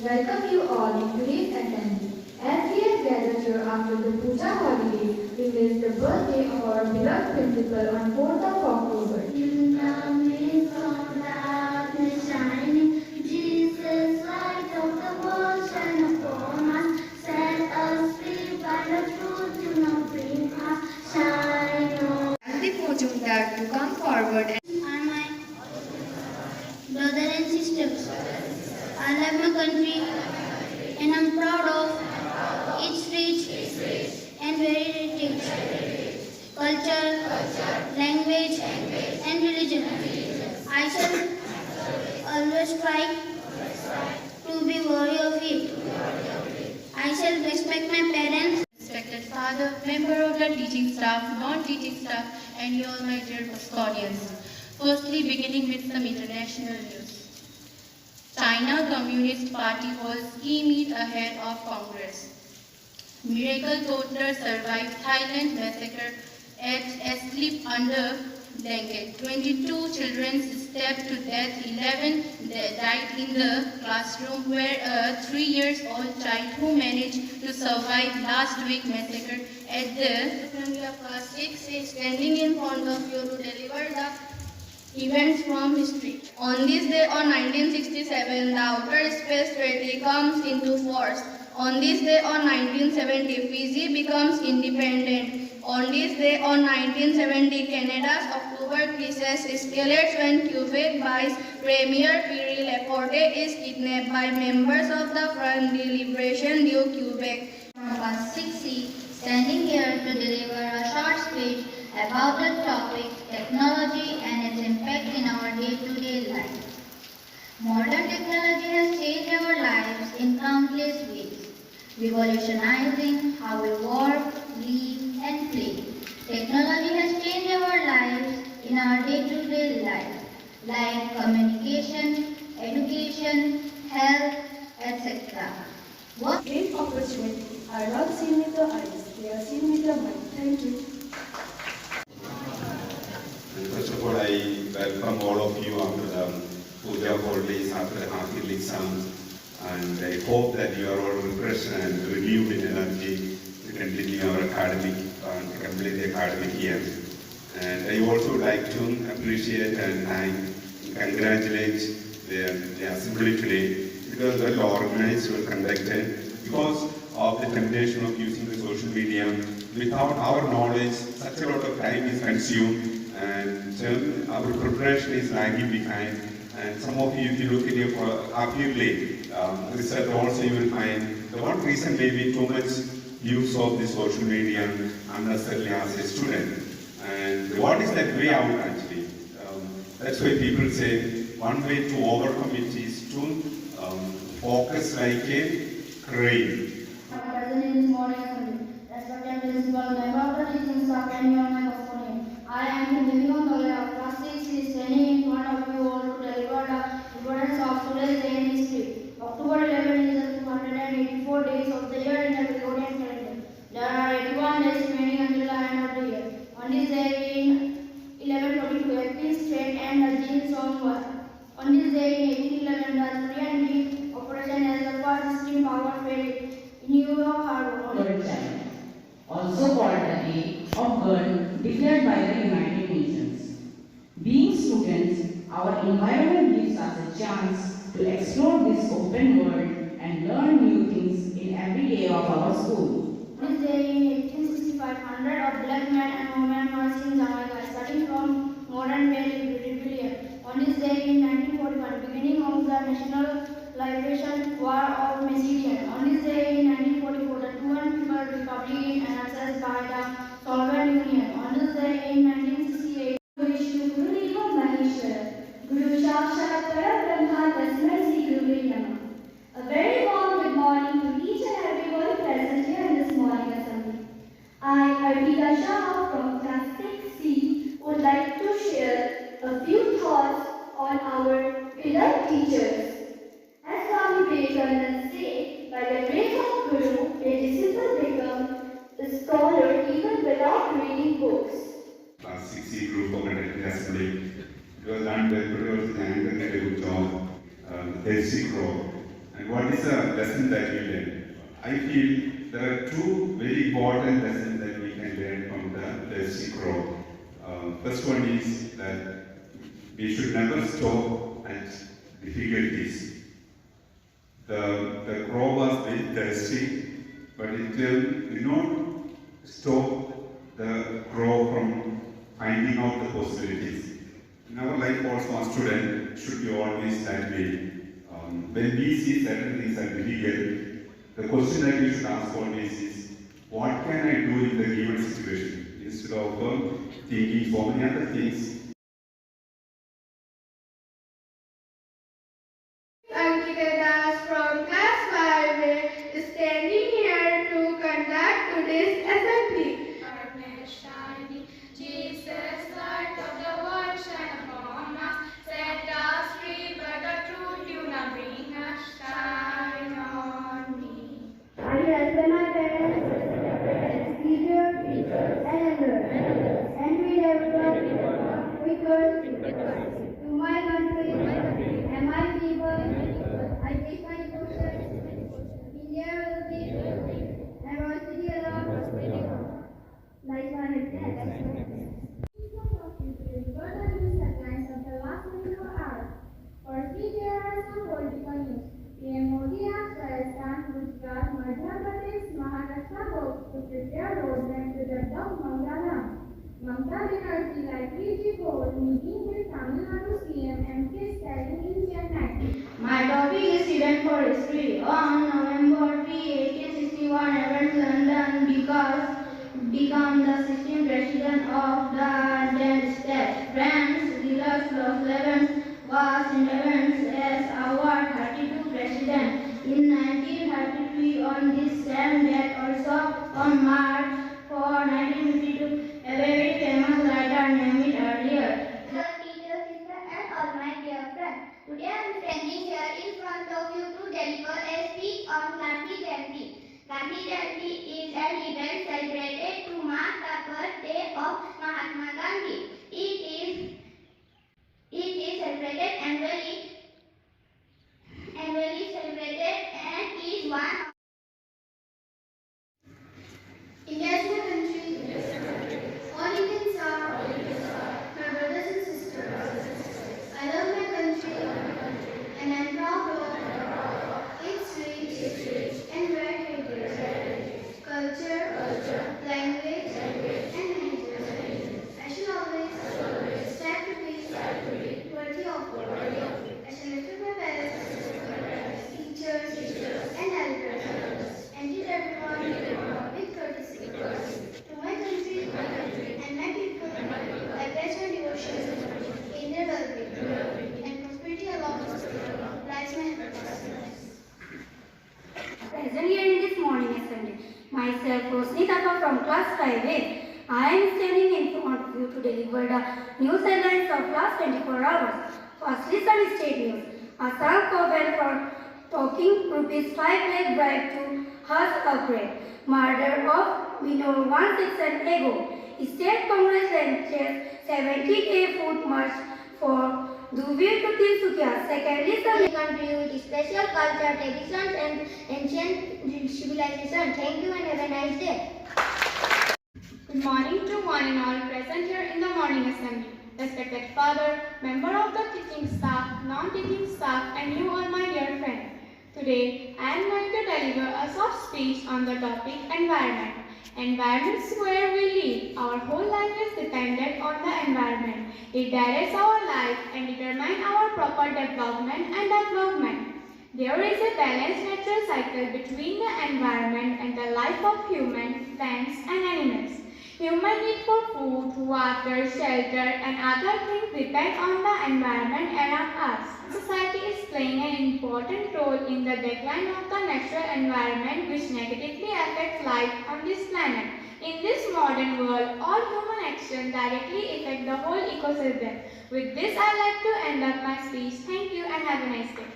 welcome you all in today's assembly. As we have gathered here after the Puja holiday, we miss the birthday of our beloved principal on 4th of October. In the midst of darkness shining, Jesus, light of the world, shine upon us. Set us free by the truth you now bring us. Shine on. And the fortune that to come forward and And my brother and sisters, I love my country and I'm proud of its rich and very rich culture, language and religion. I shall always try to be worthy of it. I shall respect my parents. Respected Father, member of the teaching staff, non-teaching staff, and you all my dear BOSCONIANS. Firstly, beginning with some international news. China Communist Party holds key meet ahead of Congress. Miracle toddler survived Thailand massacre at asleep under blanket. 22 children stabbed to death, 11 died in the classroom, where a 3-year-old child who managed to survive last week massacre at the Assembly of Class 6 is standing in front of you to deliver the events from history. On this day on 1967, the Outer Space Treaty comes into force. On this day on 1970, Fiji becomes independent. On this day on 1970, Canada's October crisis escalates when Quebec Vice Premier Pierre Laporte is kidnapped by members of the Front de Liberation du Quebec. Class 6C, standing here to deliver a short speech about the topic technology and its impact in our day-to-day life. Modern technology has changed our lives in countless ways, revolutionizing how we work, live and play. Technology has changed our lives in our day-to-day life, like communication, education, health, etc. great opportunities are not seen with the eyes, they are seen with the mind. Thank you. First of all, I welcome all of you after the Puja holidays, after the half-yearly exams, and I hope that you are all refreshed and renewed in energy to continue our academic and complete the academic year. And I also would like to appreciate and thank and congratulate the assembly today. It was well organized, well conducted, because of the temptation of using the social media. Without our knowledge, such a lot of time is consumed, and our preparation is lagging behind. And some of you, if you look at your half-yearly result, also you will find the one reason may be too much use of the social media unnecessarily as a student. And what is that way out actually? That's why people say one way to overcome it is to focus like a crane. Present in this morning assembly, respected principal, member of the teaching staff, and you are my BOSCONIAN. I am living on the layer of class 6 is standing in front of you all to deliver the importance of today's day in history. October 11 is the 284 days of the year in the Gregorian calendar. There are 81 days remaining until the end of the year. On this day in 1142, a peace trade and the Jin Song War. On this day in 1811, the Korean Deep Operation as the first steam power failed in New York Harbor. Also called the Day of Girl, declared by the United Nations. Being students, our environment gives us a chance to explore this open world and learn new things in every day of our school. On this day in 1865, hundreds of black men and women marched in Jamaica, starting from modern-day rebellion. On this day in 1941, beginning of the National Liberation War of Macedon. On this day in 1944, the Cuban People's Republic annexed by the Soviet Union. On this day in 1968, Vishnu Guru Eva Maheshwara, Guru Sakshat Parabrahma Tasmai Sri Gurave Namah. A very warm good morning to each and everyone present here in this morning assembly. I, Arpita Shah from class 6C, would like to share a few thoughts on our beloved teachers. As Swami Vivekananda said, by the grace of Guru, a disciple becomes a scholar even without reading books. Class 6C group of assembly. It was done well, but it was handled a good job. Basic role. And and what is a lesson that we learn? I feel there are two very important lessons that we can learn from the thirsty crow. First one is that we should never stop at difficulties. The crow was very thirsty, but it did not stop the crow from finding out the possibilities. In our life also, a student should be always that way. When we see certain things are difficult, the question that we should ask always is, what can I do in the given situation? Instead of thinking so many other things. Ankita from class 5 is standing here to conduct today's assembly. Shining, Jesus, light of the world, shine upon us. Set us free, but the truth you now bring us. Shine on me. I help my parents, teachers, and others, and we develop quicker to my country and my people. I take my devotion. India will be diversity alone, like my head. Firstly, there are some political news. PM Modi has Rajasthan, Gujarat, Madhya Pradesh, Maharashtra hopes to prepare roadmap to develop Mangalam. Mamata Banerjee likely to hold meeting with Tamil Nadu CM M.K. Stalin in Chennai. My topic is student for history. On November 3, 1861, Edward London became the 16th president of the United States. France, Deluxe Los 11 was independent as our 32nd president. In 1933, on this same date, also on March 4, 1952, a very famous writer named it earlier. Teacher, sister, and all my dear friends. Today I am standing here in front of you to deliver a speech on Gandhi Jayanti. Gandhi Jayanti is an event celebrated to mark the birthday of Mahatma Gandhi. It is celebrated annually celebrated and is one of India is my country. All Indians are my brothers and sisters. I love my country and I am proud of its rich and varied heritage, culture, language, and language. I shall always strive to be worthy of it. I shall live my parents, teachers, and elders, and treat everyone with courtesy. To my country and my people, I pledge my devotion in their well-being and prosperity along lies my happiness. Present here in this morning assembly, myself Rosni Thapa from class 5A. I am standing in front of you to deliver the news headlines of last 24 hours. Firstly, some state news. Assam Kovel for talking rupees 5 lakh bribe to Hus upgrade. Murder of Minor 1 season ago. State Congress launches 70K foot march for Duvir to Tinsukia. Secondly, some country with special culture, traditions, and ancient civilization. Thank you and have a nice day. Good morning to one and all present here in the morning assembly. Respected father, member of the teaching staff, non-teaching staff, and you all my dear friends. Today, I am going to deliver a short speech on the topic environment. Environment is where we live. Our whole life is dependent on the environment. It directs our life and determines our proper development and development. There is a balanced natural cycle between the environment and the life of humans, plants, and animals. Human need for food, water, shelter, and other things depend on the environment around us. Society is playing an important role in the decline of the natural environment, which negatively affects life on this planet. In this modern world, all human actions directly affect the whole ecosystem. With this, I like to end up my speech. Thank you and have a nice day.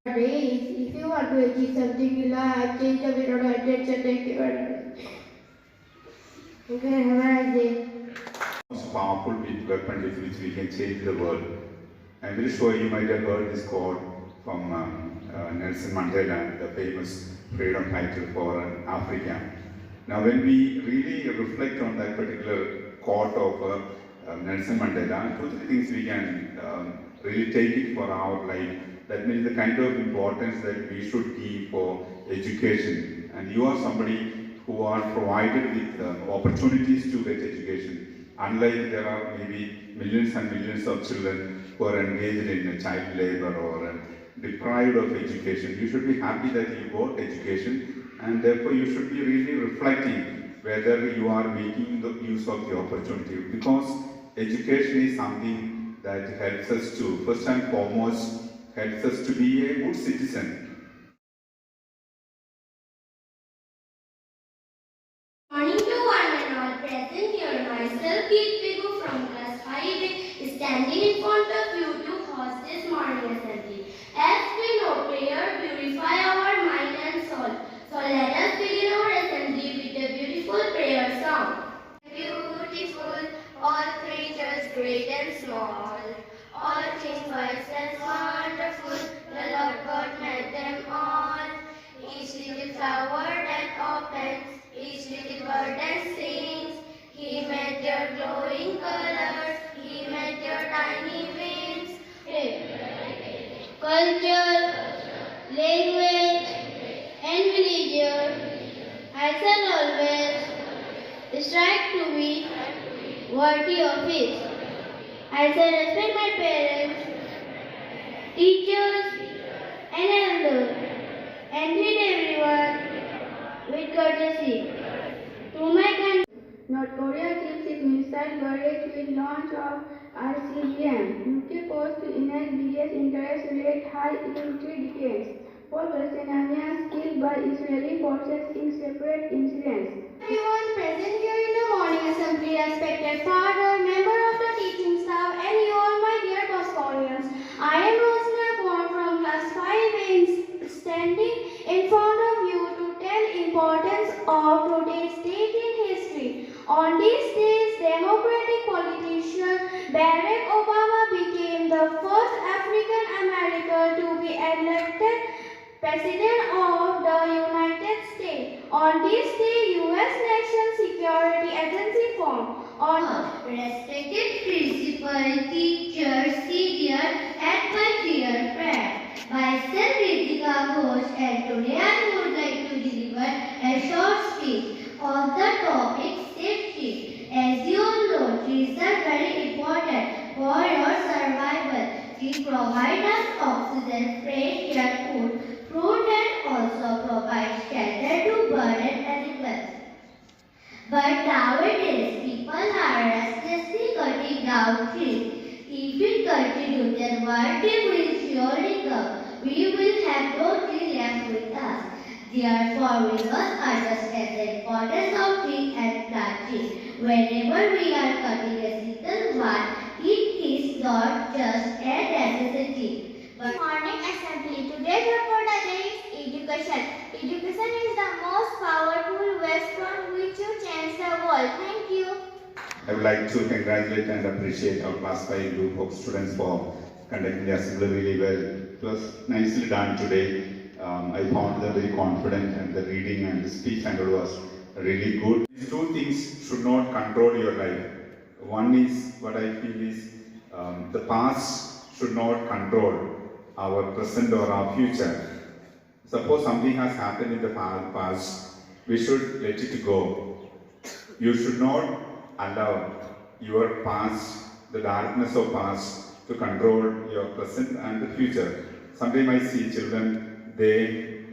If you want to achieve something you like, change the way of attention. Thank you very much. Okay, have a nice day. Most powerful weapon with which we can change the world. I'm very sure you might have heard this quote, from Nelson Mandela, the famous freedom fighter for Africa. Now, when we really reflect on that particular quote of Nelson Mandela, two, three things we can really take it for our life. That means the kind of importance that we should give for education. And you are somebody who are provided with opportunities to get education. Unlike there are maybe millions and millions of children who are engaged in child labor or deprived of education. You should be happy that you got education, and therefore you should be really reflecting whether you are making the use of the opportunity, because education is something that helps us to, first and foremost, helps us to be a good citizen. Morning to one and all present here. Myself, Kit Pigu from class 5A, is standing in front of you to host this morning assembly. As we know, prayer purify our mind and soul. So let us begin our assembly with a beautiful prayer song. Beautiful, all creatures great and small, all things wise and wonderful, the Lord God made them all. Each little flower that opens, each little bird that sings, He made their glowing colors, He made their tiny wings. Culture, language, and religion, I shall always strive to be worthy of it. I shall respect my parents, teachers, and elders, and treat everyone with courtesy. To my country, North Korea keeps its missile barrage with launch of ICBM. UK posts to enact biggest interest rate high in 3 decades. 4 Palestinians killed by Israeli forces in separate incidents. everyone present here in the morning assembly, respected father, member of the teaching staff, and you all my dear BOSCONIANS. I am Rosina Kaur from class 5A, standing in front of you to tell importance of today's date in history. On these days, Democratic politician Barack Obama became the first African American to be elected President of the United States. On this day, U.S. National Security Agency formed. On respected principal, teachers, senior, and my dear friend, myself Ritika Ghosh, and today I would like to deliver a short speech on the topic safety. As you all know, trees are very important for your survival. They provide us oxygen, fresh air, food, fruit, and also provide shelter to birds and animals. But nowadays, people are restlessly cutting down trees. If we continue, then one day will surely come. We will have no tree left with us. Therefore, we must understand the importance of tree and planting. Whenever we are cutting a single one, it is not just a necessity. But morning assembly. Today's word for the day is education. Education is the most powerful weapon which you change the world. Thank you. I would like to congratulate and appreciate our class 5 group of students for conducting the assembly really well. It was nicely done today. I found them very confident, and the reading and the speech and all was really good. These two things should not control your life. One is, what I feel is, the past should not control our present or our future. Suppose something has happened in the past, we should let it go. You should not allow your past, the darkness of past, to control your present and the future. Sometimes I see children, they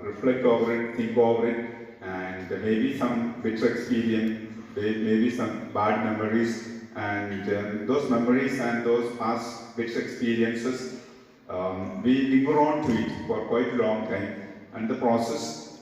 reflect over it, think over it, and maybe some bitter experience, maybe some bad memories, and those memories and those past bitter experiences, we linger on to it for quite a long time, and the process,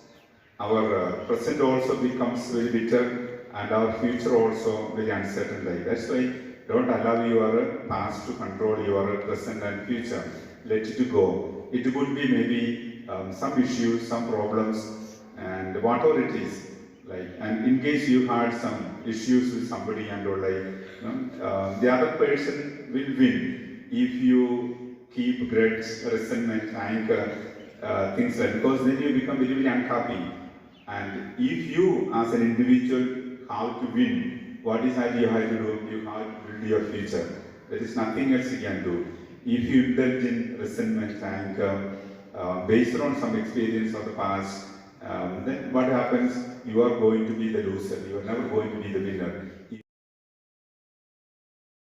our present also becomes very bitter, and our future also very uncertain. Like that's why don't allow your past to control your present and future. Let it go. It could be maybe some issues, some problems, and whatever it is. Like, and in case you had some issues with somebody and all, like, the other person will win if you keep grudge, resentment, anger, things like that, because then you become very, very unhappy. And if you, as an individual, have to win, what is that you have to do? You have to build your future. There is nothing else you can do. If you indulge in resentment, anger, based on some experience of the past, then what happens? You are going to be the loser. You are never going to be the winner.